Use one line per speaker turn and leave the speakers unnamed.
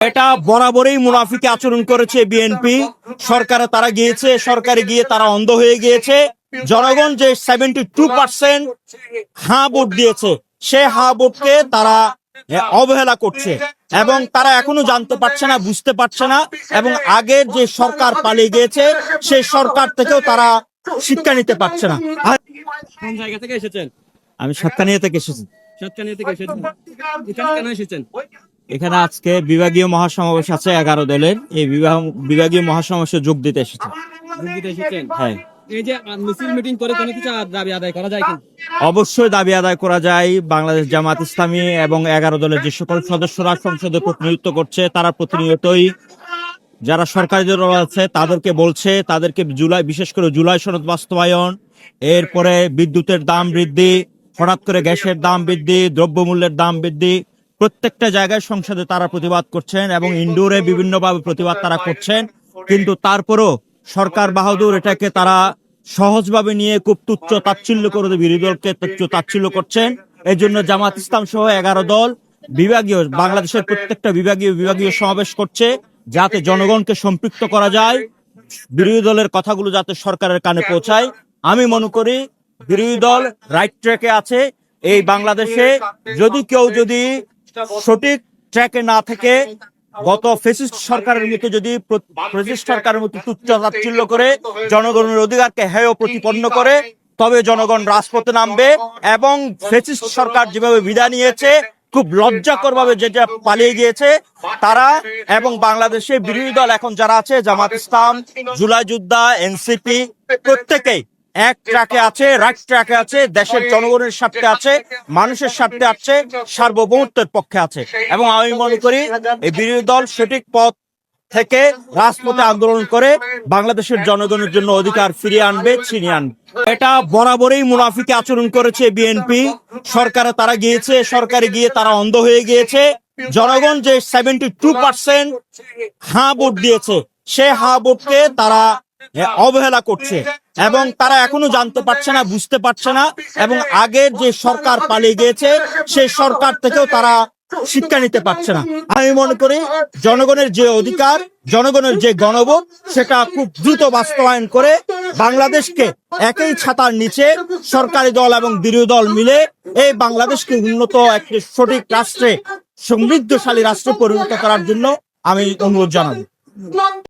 এটা বরাবরই মুনাফিকি আচরণ করেছে বিএনপি। সরকারে তারা গিয়েছে, সরকারে গিয়ে তারা অন্ধ হয়ে গিয়েছে। জনগণ যে 72% হ্যাঁ ভোট দিয়েছে, সে হ্যাঁ ভোটকে তারা অবহেলা করছে এবং তারা এখনো জানতে পারছে না, বুঝতে পারছে না এবং আগের যে সরকার পালিয়ে গিয়েছে সেই সরকার থেকেও তারা শিক্ষা নিতে পারছে না।
কোন জায়গা থেকে এসেছেন?
আমি সাতকানিয়া থেকে এসেছি।
সাতকানিয়া থেকে এসেছেন। এখানে কেন এসেছেন?
এখানে আজকে বিভাগীয় মহাসমাবেশ আছে 11 দলের। এই বিভাগীয় মহাসমাবেশে যোগ দিতে এসেছে।
যোগ দিতে এসেছেন?
হ্যাঁ,
এই যে মিছিল মিটিং করে কোনো কিছু দাবি আদায় করা যায় কিনা?
অবশ্যই দাবি আদায় করা যায়। বাংলাদেশ জামাত ইসলামী এবং 11 দলের যে সকল সদস্যরা সংসদে প্রতিনিধিত্ব করছে, তারা প্রতিনিয়তই যারা সরকারি দল আছে তাদেরকে বলছে, তাদেরকে জুলাই, বিশেষ করে জুলাই সনদ বাস্তবায়ন, এরপরে বিদ্যুতের দাম বৃদ্ধি, হঠাৎ করে গ্যাসের দাম বৃদ্ধি, দ্রব্যমূল্যের দাম বৃদ্ধি, প্রত্যেকটা জায়গায় সংসদে তারা প্রতিবাদ করছেন এবং ইনডোরে বিভিন্নভাবে প্রতিবাদ তারা করছেন। কিন্তু তারপরও সরকার বাহাদুর এটাকে তারা সহজভাবে নিয়ে খুব তুচ্ছ তাচ্ছিল্য করে বিরোধী দলকে তুচ্ছ তাচ্ছিল্য করছেন। এই জন্য জামাত ইসলাম সহ 11 দল বিভাগীয়, বাংলাদেশের প্রত্যেকটা বিভাগীয় সমাবেশ করছে, যাতে জনগণকে সম্পৃক্ত করা যায়, বিরোধী দলের কথাগুলো যাতে সরকারের কানে পৌঁছায়। আমি মনে করি বিরোধী দল রাইট ট্র্যাকে আছে। এই বাংলাদেশে যদি সঠিক ট্র্যাকে না থেকে গত ফ্যাসিস্ট সরকারের মতো যদি ফ্যাসিস্ট সরকারের মতো তুচ্ছ তাচ্ছিল্য করে জনগণের অধিকারকে হেয় প্রতিপন্ন করে, তবে জনগণ রাজপথে নামবে এবং ফ্যাসিস্ট সরকার যেভাবে বিদায় নিয়েছে, খুব লজ্জাকর ভাবে যেটা পালিয়ে গিয়েছে তারা, এবং বাংলাদেশে বিরোধী দল এখন যারা আছে, জামাত ইসলাম, জুলাই যোদ্ধা, এনসিপি, প্রত্যেকেই এক ট্র্যাকে আছে, রাইট ট্র্যাকে আছে, দেশের জনগণের স্বার্থে আছে, মানুষের স্বার্থে আছে, সার্বভৌমত্বের পক্ষে আছে। এবং আমি মনে করি এই বিরোধী দল সঠিক পথ থেকে রাজপথে আন্দোলন করে বাংলাদেশের জনগণের জন্য অধিকার ফিরিয়ে আনবে, ছিনিয়ে আনবে। এটা বরাবরই মুনাফিকি আচরণ করেছে বিএনপি। সরকারে তারা গিয়েছে, সরকারে গিয়ে তারা অন্ধ হয়ে গিয়েছে। জনগণ যে 72% হ্যাঁ ভোট দিয়েছে, সে হ্যাঁ ভোটকে তারা অবহেলা করছে এবং তারা এখনো জানতে পারছে না, বুঝতে পারছে না এবং আগের যে সরকার পালিয়ে গিয়েছে সেই সরকার থেকেও তারা শিক্ষা নিতে পারছে না। আমি মনে করি জনগণের যে অধিকার, জনগণের যে গণভোট, সেটা খুব দ্রুত বাস্তবায়ন করে বাংলাদেশকে একই ছাতার নিচে সরকারি দল এবং বিরোধী দল মিলে এই বাংলাদেশকে উন্নত একটি সঠিক রাষ্ট্রে, সমৃদ্ধশালী রাষ্ট্রে পরিণত করার জন্য আমি অনুরোধ জানাবো।